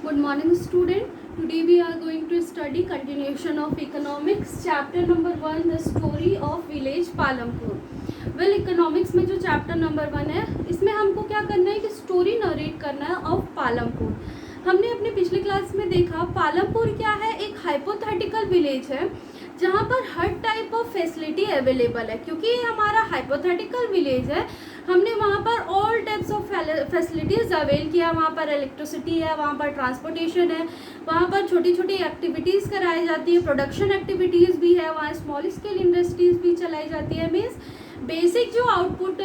Good morning student. Today we are going to study continuation of economics chapter number 1 the story of village Palampur. Well economics में जो chapter number 1 है इसमें हमको क्या करना है कि स्टोरी नरेट करना है ऑफ पालमपुर. हमने अपने पिछले क्लास में देखा पालमपुर क्या है, एक हाइपोथेटिकल विलेज है जहाँ पर हर टाइप ऑफ फैसिलिटी अवेलेबल है. क्योंकि ये हमारा हाइपोथेटिकल विलेज है हमने वहाँ पर all types of facilities avail किया. वहाँ पर इलेक्ट्रिसिटी है, वहाँ पर ट्रांसपोर्टेशन है, वहाँ पर छोटी छोटी एक्टिविटीज़ कराई जाती है, प्रोडक्शन एक्टिविटीज़ भी है, वहाँ स्मॉल स्केल इंडस्ट्रीज़ भी चलाई जाती है. मीन्स बेसिक जो आउटपुट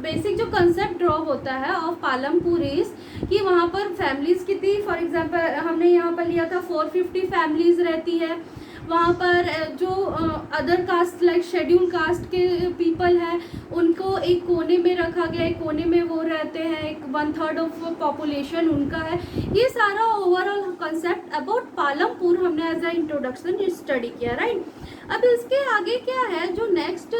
बेसिक जो कंसेप्ट ड्रॉ होता है ऑफ पालमपुर इज कि वहाँ पर फैमिलीज़ कितनी, फॉर एग्जांपल हमने यहाँ पर लिया था 450 फैमिलीज़ रहती है. वहाँ पर जो other caste like schedule caste के पीपल हैं उनको एक कोने में रखा गया, एक कोने में वो रहते हैं, एक 1/3 ऑफ पॉपुलेशन उनका है. ये सारा ओवरऑल कंसेप्ट अबाउट पालमपुर हमने एज अ इंट्रोडक्शन स्टडी किया, राइट. अब इसके आगे क्या है, जो नेक्स्ट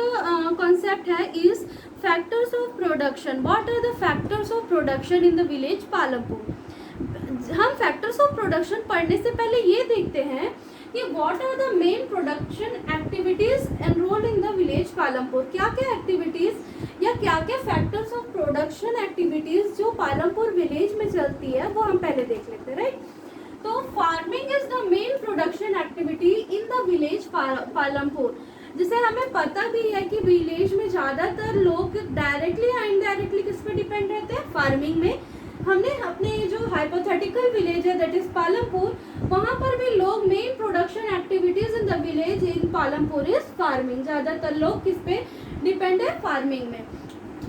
कॉन्सेप्ट है is factors of production. What are the factors of production in the village Palampur. हम फैक्टर्स ऑफ प्रोडक्शन पढ़ने से पहले ये देखते हैं कि what are the main production activities enrolled in the village Palampur. क्या क्या एक्टिविटीज या क्या क्या फैक्टर्स ऑफ प्रोडक्शन एक्टिविटीज जो पालमपुर विलेज में चलती है वो हम पहले देख लेते हैं, राइट. तो farming is the main production activity in the village Palampur. जिसे हमें पता भी है कि विलेज में ज़्यादातर लोग डायरेक्टली या इनडायरेक्टली किस पे डिपेंड रहते हैं, फार्मिंग में. हमने अपने जो हाइपोथेटिकल विलेज है दैट इज पालमपुर, वहाँ पर भी लोग main production activities in the village in Palampur is farming. ज़्यादातर लोग किस पे डिपेंड है, फार्मिंग में.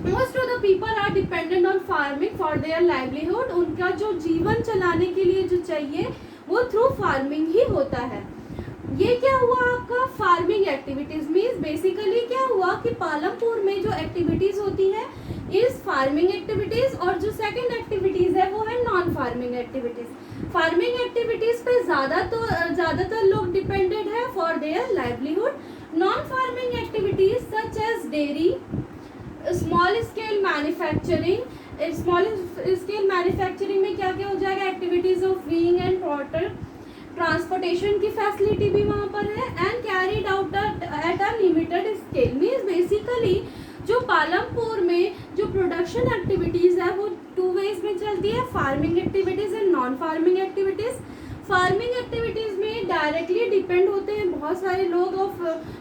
Most of the people are dependent on farming for their livelihood. उनका जो जीवन चलाने के लिए जो चाहिए वो थ्रू फार्मिंग ही होता है. ये क्या हुआ आपका फार्मिंग एक्टिविटीज मीन्स बेसिकली क्या हुआ कि पालमपुर में जो एक्टिविटीज होती है इज फार्मिंग एक्टिविटीज और जो सेकंड एक्टिविटीज है वो है non farming activities. Farming activities पे ज़्यादातर लोग डिपेंडेंट है for their livelihood. Non farming activities such as dairy, small scale manufacturing. Small scale manufacturing में क्या क्या हो जाएगा, activities of weaving and water, transportation की फैसिलिटी भी वहाँ पर है and carried out at a limited scale. Means basically जो पालमपुर में जो प्रोडक्शन एक्टिविटीज़ है वो 2 वेज में चलती है, farming activities and non farming activities. Farming activities में डायरेक्टली डिपेंड होते हैं बहुत सारे लोग ऑफ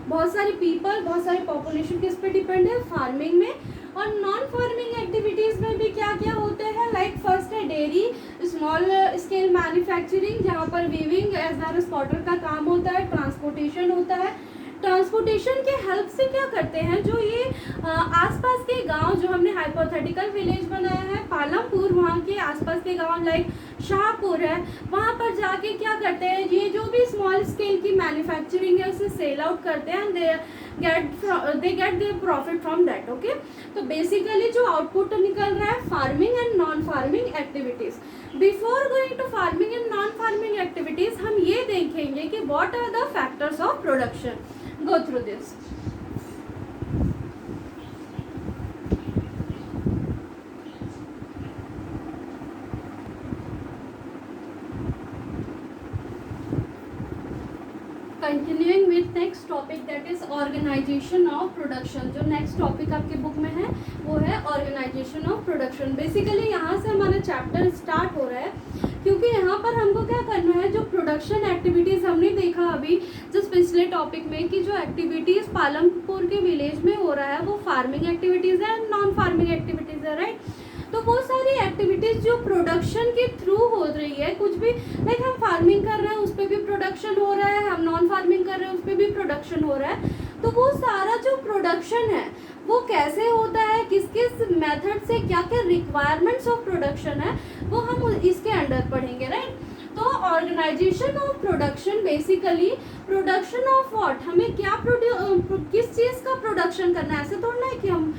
बहुत सारी पीपल, बहुत सारी पॉपुलेशन किस पे डिपेंड है, फार्मिंग में. और नॉन फार्मिंग एक्टिविटीज़ में भी क्या क्या होते हैं, लाइक फर्स्ट है डेयरी, स्मॉल स्केल मैन्युफैक्चरिंग जहाँ पर weaving as well as potter का काम होता है, ट्रांसपोर्टेशन होता है. ट्रांसपोर्टेशन के हेल्प से क्या करते हैं, जो ये आसपास के गांव जो हमने हाइपोथेटिकल विलेज बनाया है पालमपुर, वहाँ के आसपास के गांव लाइक शाहपुर है, वहाँ पर जाके क्या करते हैं, ये जो भी स्मॉल स्केल की मैन्युफैक्चरिंग है उसे सेल आउट करते हैं and they get their profit from that. Okay, तो बेसिकली जो आउटपुट निकल रहा है farming and non farming activities. Before going to farming and non farming activities हम ये देखेंगे कि what are the factors of production. Go through this. Continuing with next topic that is organization of production. जो next topic आपके book में है वो है ऑर्गेनाइजेशन ऑफ प्रोडक्शन. बेसिकली यहाँ से हमारा चैप्टर स्टार्ट हो रहा है क्योंकि यहाँ पर हमको क्या करना है, जो प्रोडक्शन एक्टिविटीज़ हमने देखा अभी जिस पिछले टॉपिक में कि जो एक्टिविटीज़ पालमपुर के विलेज में हो रहा है वो फार्मिंग एक्टिविटीज़ है एंड नॉन फार्मिंग एक्टिविटीज़ है, राइट. तो वो सारी एक्टिविटीज़ जो प्रोडक्शन के थ्रू हो रही है, कुछ भी लाइक हम फार्मिंग कर रहे हैं उस पर भी प्रोडक्शन हो रहा है, हम नॉन फार्मिंग कर रहे हैं उस पर भी प्रोडक्शन हो रहा है. तो वो सारा जो प्रोडक्शन है वो कैसे होता है, किस किस मेथड से, क्या क्या रिक्वायरमेंट्स ऑफ प्रोडक्शन है वो हम इसके अंडर पढ़ेंगे, राइट. तो organization of production basically production of what, हमें क्या किस चीज़ का प्रोडक्शन करना है. ऐसे थोड़ा है कि हम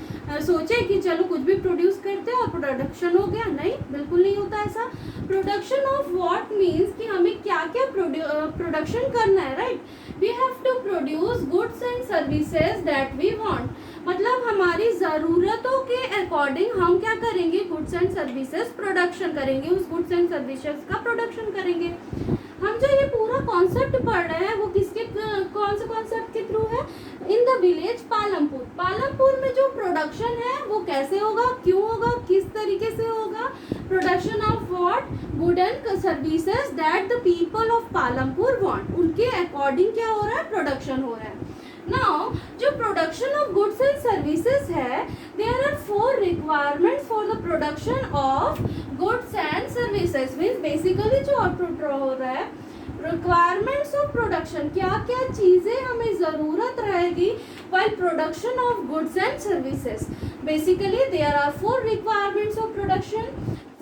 सोचे कि चलो कुछ भी प्रोड्यूस करते हैं और प्रोडक्शन हो गया, नहीं, बिल्कुल नहीं होता ऐसा. प्रोडक्शन ऑफ व्हाट मीन्स कि हमें क्या क्या प्रोडक्शन करना है, right. We have to produce goods and services that we want. मतलब हमारी ज़रूरतों के अकॉर्डिंग हम क्या करेंगे, गुड्स एंड सर्विसेज प्रोडक्शन करेंगे, उस गुड्स एंड सर्विसेज का प्रोडक्शन करेंगे। हम जो ये पूरा कॉन्सेप्ट पढ़ रहे हैं वो किसके, कौन से कॉन्सेप्ट के थ्रू है, in the village Palampur. Palampur में जो प्रोडक्शन है वो कैसे होगा, क्यों होगा, किस तरीके से होगा, production of what, good and services that the people of Palampur want, उनके अकॉर्डिंग क्या हो रहा है, प्रोडक्शन हो रहा है। नाउ जो production of goods and services है, there are 4 requirements for the production of goods and services. Means basically जो आउटपुट हो रहा है, रिक्वायरमेंट्स ऑफ प्रोडक्शन, क्या क्या चीज़ें हमें ज़रूरत रहेगी while production of goods and services. Basically there are 4 requirements of production.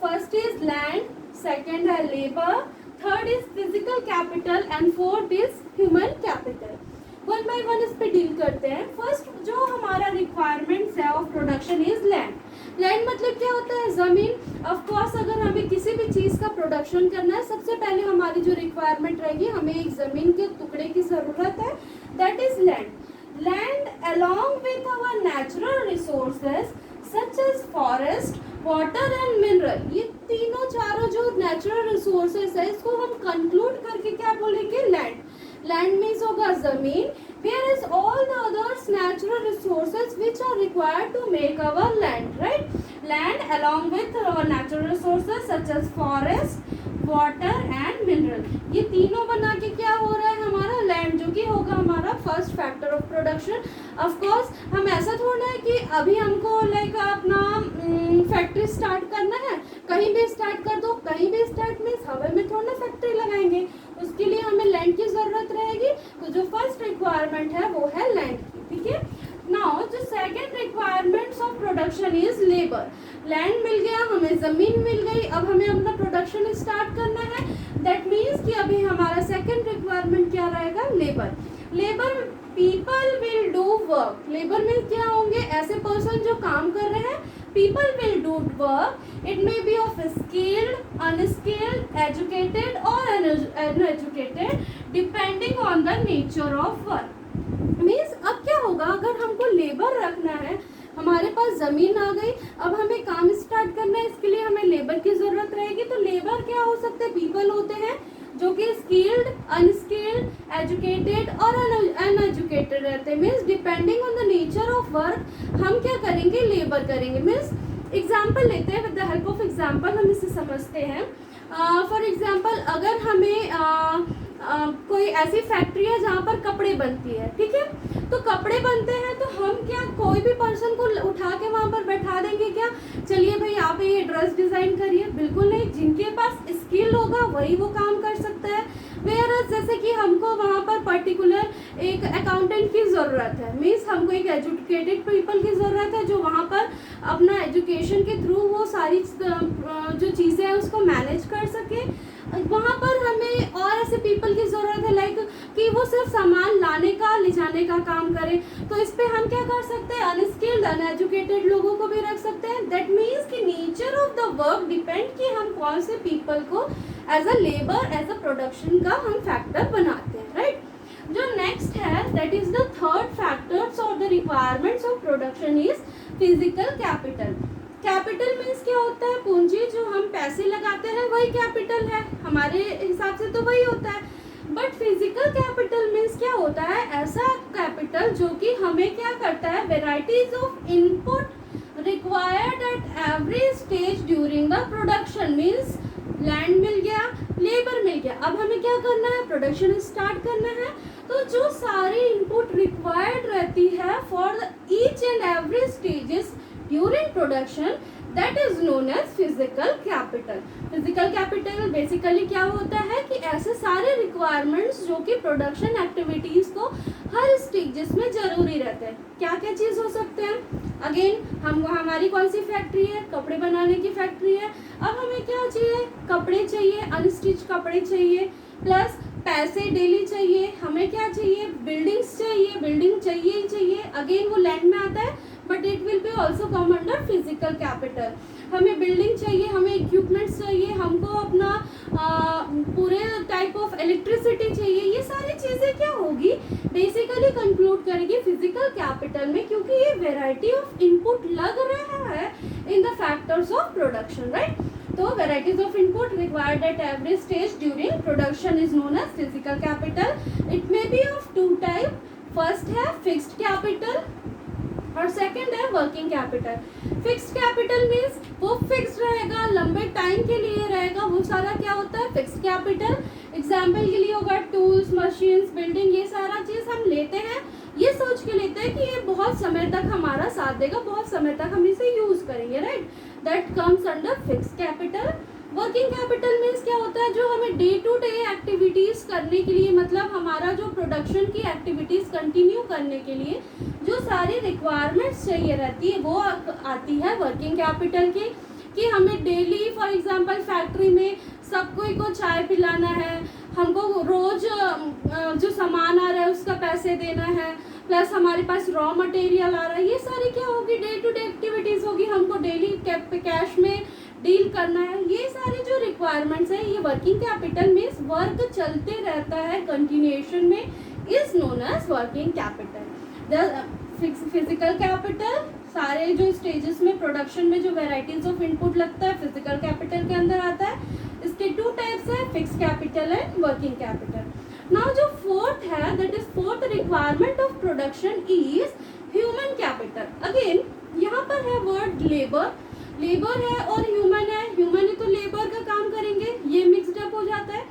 First is land, second है labor, third is physical capital and fourth is human capital. One by one इस पे deal करते हैं। फर्स्ट जो हमारा requirements है of production is land. Land मतलब क्या होता है, ज़मीन। ऑफ कोर्स अगर हमें किसी भी चीज़ का प्रोडक्शन करना है, सबसे पहले हमारी जो रिक्वायरमेंट रहेगी, हमें एक ज़मीन के टुकड़े की ज़रूरत है, that is land. Land along with our natural resources such as forest, water and mineral, ये तीनों चारों जो नेचुरल रिसोर्सेज है, इसको हम कंक्लूड करके क्या बोलेंगे, लैंड। लैंड मीन्स होगा जमीन, where is all the others natural resources which are required to make our land, right? Land along with natural resources such as forest, water and mineral, ये तीनों बना के क्या हो रहा है हमारा लैंड, जो कि होगा हमारा first factor of production. Of course हम ऐसा थोड़ा है कि अभी हमको लाइक अपना फैक्ट्री स्टार्ट करना है, कहीं भी स्टार्ट कर दो, कहीं भी स्टार्ट मीन्स हवा में थोड़ा फैक्ट्री लगाएंगे, उसके लिए हमें लैंड की ज़रूरत रहेगी। तो जो फर्स्ट रिक्वायरमेंट है वो है लैंड की, ठीक है। नाउ जो second requirements of production is labour. Land मिल गया, हमें ज़मीन मिल गई, अब हमें अपना प्रोडक्शन स्टार्ट करना है, दैट मीन्स कि अभी हमारा सेकेंड रिक्वायरमेंट क्या रहेगा, labour. Labour people will do work. Labour में क्या होंगे, ऐसे पर्सन जो काम कर रहे हैं, people will do work, it may be of skilled, unskilled, educated or uneducated depending on the nature of work. Means अब क्या होगा, अगर हमको लेबर रखना है, हमारे पास ज़मीन आ गई, अब हमें काम स्टार्ट करना है, इसके लिए हमें लेबर की ज़रूरत रहेगी। तो लेबर क्या हो सकते हैं, पीपल होते हैं जो कि स्किल्ड, अनस्किल्ड, एजुकेटेड और अनएजुकेटेड रहते हैं। Means depending on the nature of work हम क्या करेंगे, लेबर करेंगे। मीन्स एग्जाम्पल लेते हैं, with the help of example हम इसे समझते हैं। फॉर एग्जाम्पल अगर हमें कोई ऐसी फैक्ट्री है जहाँ पर कपड़े बनती है, ठीक है, तो कपड़े बनते हैं, तो हम क्या कोई भी पर्सन को उठा के वहाँ पर बैठा देंगे क्या, चलिए भाई आप ये ड्रेस डिज़ाइन करिए, बिल्कुल नहीं। जिनके पास स्किल होगा वही वो काम कर सकता है। वेयरएज जैसे कि हमको वहाँ पर पर्टिकुलर एक अकाउंटेंट की ज़रूरत है, मीन्स हमको एक एजुकेटेड पीपल की ज़रूरत है जो वहाँ पर अपना एजुकेशन के थ्रू वो सारी जो चीज़ें हैं उसको मैनेज कर सके। वहाँ पर हमें और ऐसे पीपल की ज़रूरत है लाइक कि वो सिर्फ सामान लाने का ले जाने का काम करे। तो इस पर हम क्या कर सकते हैं, अनस्किल्ड अनएजुकेटेड लोगों को भी रख सकते हैं। दैट मीन्स कि nature of the work depend कि हम कौन से पीपल को as a labour, as a production का हम फैक्टर बनाते हैं, राइट। जो नेक्स्ट है that is the third factors of the requirements of production is physical capital. Capital means क्या होता है, पूंजी, जो हम पैसे लगाते हैं वही कैपिटल है, हमारे हिसाब से तो वही होता है। बट फिजिकल कैपिटल मीन्स क्या होता है, ऐसा कैपिटल जो कि हमें क्या करता है, varieties of input required at every stage during the production. Means land मिल गया, लेबर मिल गया, अब हमें क्या करना है, प्रोडक्शन स्टार्ट करना है। तो जो सारी इनपुट रिक्वायर्ड रहती है for each and every stages during production, that is known as physical capital. Physical capital basically क्या होता है कि ऐसे सारे रिक्वायरमेंट्स जो कि प्रोडक्शन एक्टिविटीज़ को हर स्टेजेस में ज़रूरी रहते हैं। क्या क्या चीज़ हो सकते हैं, अगेन हमारी कौन सी फैक्ट्री है, कपड़े बनाने की फैक्ट्री है। अब हमें क्या चाहिए, कपड़े चाहिए, अनस्टिच कपड़े चाहिए, प्लस पैसे डेली चाहिए, हमें क्या चाहिए, बिल्डिंग्स चाहिए, बिल्डिंग चाहिए ही चाहिए। अगेन वो लैंड में आता है but it will be also come under physical capital. हमें बिल्डिंग चाहिए, हमें इक्विपमेंट्स चाहिए, हमको अपना पूरे टाइप ऑफ इलेक्ट्रिसिटी चाहिए। ये सारी चीज़ें क्या होगी, बेसिकली कंक्लूड करेगी फिजिकल कैपिटल में, क्योंकि ये वेराइटी ऑफ इनपुट लग रहा है in the factors of production, right. तो varieties of input required at every stage during production is known as physical capital. It may be of two type, first है fixed capital और second है working capital. Fixed capital means वो fix रहेगा, लंबे time के लिए रहेगा, वो सारा क्या होता है फिक्स्ड कैपिटल। एग्जाम्पल के लिए होगा टूल्स, मशीन्स, बिल्डिंग, ये सारा चीज हम लेते हैं, ये सोच के लेते हैं कि ये बहुत समय तक हमारा साथ देगा, बहुत समय तक हम इसे यूज करेंगे, right. That comes under fixed capital. Working capital means क्या होता है, जो हमें डे टू डे एक्टिविटीज करने के लिए, मतलब हमारा जो प्रोडक्शन की एक्टिविटीज कंटिन्यू करने के लिए जो सारी रिक्वायरमेंट्स चाहिए रहती है वो आती है वर्किंग कैपिटल की। कि हमें डेली फॉर एग्जांपल फैक्ट्री में सब कोई को चाय पिलाना है, हमको रोज जो सामान आ रहा है उसका पैसे देना है, प्लस हमारे पास रॉ मटेरियल आ रहा है, ये सारी क्या होगी डे टू डे एक्टिविटीज होगी, हमको डेली कैश में डील करना है। ये सारी जो रिक्वायरमेंट्स है, ये वर्किंग कैपिटल मीन्स वर्क चलते रहता है कंटिन्यूएशन में, is known as working capital. Physical capital सारे जो स्टेजेस में प्रोडक्शन में जो वेराइटीज ऑफ इनपुट लगता है फिजिकल कैपिटल के अंदर आता है। इसके टू टाइप्स है, fix capital and working capital. Now जो फोर्थ है, that is fourth requirement of production is human capital. Again यहाँ पर है वर्ड लेबर, लेबर है और ह्यूमन है, ह्यूमन है तो लेबर का काम करेंगे, ये मिक्सड अप हो जाता है।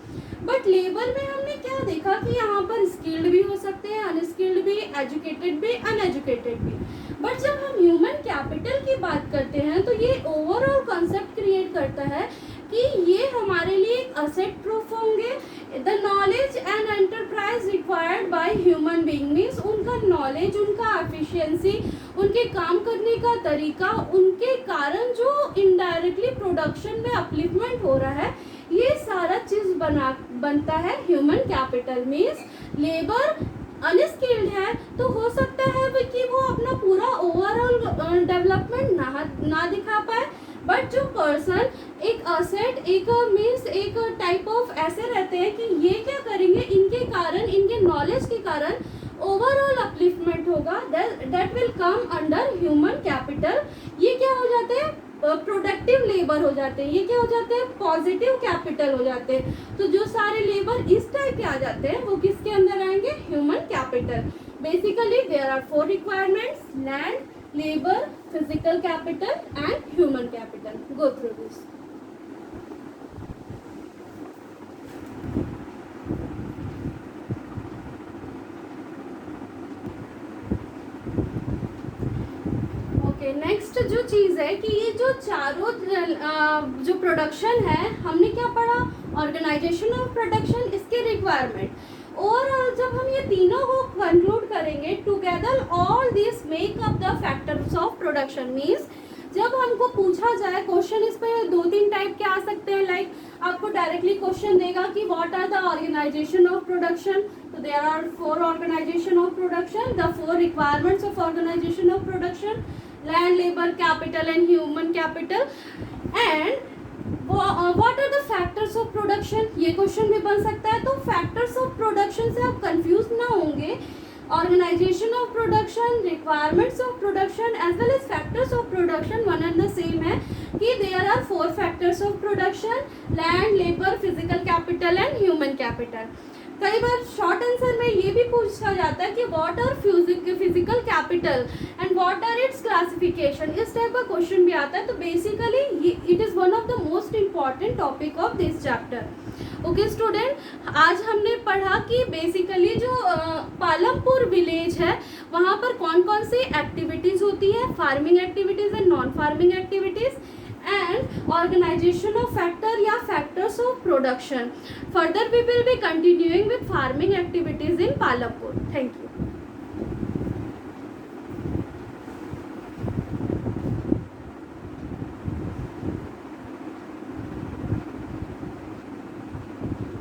बट लेबर में हमने क्या देखा कि यहाँ पर स्किल्ड भी हो सकते हैं, अनस्किल्ड भी, एजुकेटेड भी, अनएजुकेटेड भी। बट जब हम ह्यूमन कैपिटल की बात करते हैं तो ये ओवरऑल कॉन्सेप्ट क्रिएट करता है कि ये हमारे लिए एक असेट प्रूफ होंगे। The knowledge and enterprise required by human being means उनका नॉलेज, उनका एफिशिएंसी, उनके काम करने का तरीका, उनके कारण जो इनडायरेक्टली प्रोडक्शन में अपलिफ्टमेंट हो रहा है, ये सारा चीज बनता है human capital. Means labour unskilled है तो हो सकता है कि वो अपना पूरा ओवरऑल डेवलपमेंट ना दिखा पाए, बट जो पर्सन एक असेट, एक मीन्स एक टाइप ऑफ ऐसे रहते हैं कि ये क्या करेंगे, इनके कारण, इनके नॉलेज के कारण ओवरऑल अपलिफ्टमेंट होगा, that will come under human capital. ये क्या हो जाते हैं प्रोडक्टिव लेबर हो जाते हैं, ये क्या हो जाते हैं पॉजिटिव कैपिटल हो जाते हैं। तो जो सारे लेबर इस टाइप के आ जाते हैं वो किसके अंदर आएंगे, human capital. Basically there are four requirements, land, labour, physical capital and human capital. Go through this. Next जो चीज़ है कि ये जो चारों जो प्रोडक्शन है, हमने क्या पढ़ा, ऑर्गेनाइजेशन ऑफ प्रोडक्शन, इसके रिक्वायरमेंट। और जब हम ये तीनों को कंक्लूड करेंगे together, all this make up the factors of production. Means जब हमको पूछा जाए क्वेश्चन, इस पर दो तीन टाइप के आ सकते हैं। लाइक आपको डायरेक्टली क्वेश्चन देगा कि what are the organisation of production, तो there are four organisation of production, the four requirements of organisation of production, land, labour, capital and human capital. And what are the factors of production, ये question भी बन सकता है। तो factors of production से आप confuse ना होंगे। Organization of production, requirements of production as well as factors of production one and the same है कि there are four factors of production, land, labour, physical capital and human capital. कई बार short answer में ये भी पूछा जाता है कि what are physical capital and what are its classification, इस टाइप का क्वेश्चन भी आता है। तो basically it is one of the most important topic of this chapter. Okay student, आज हमने पढ़ा कि बेसिकली जो पालमपुर विलेज है वहाँ पर कौन कौन सी एक्टिविटीज़ होती है, farming activities and non farming activities, and organization of factor या factors of production. Further we will be continuing with farming activities in Palampur. Thank you.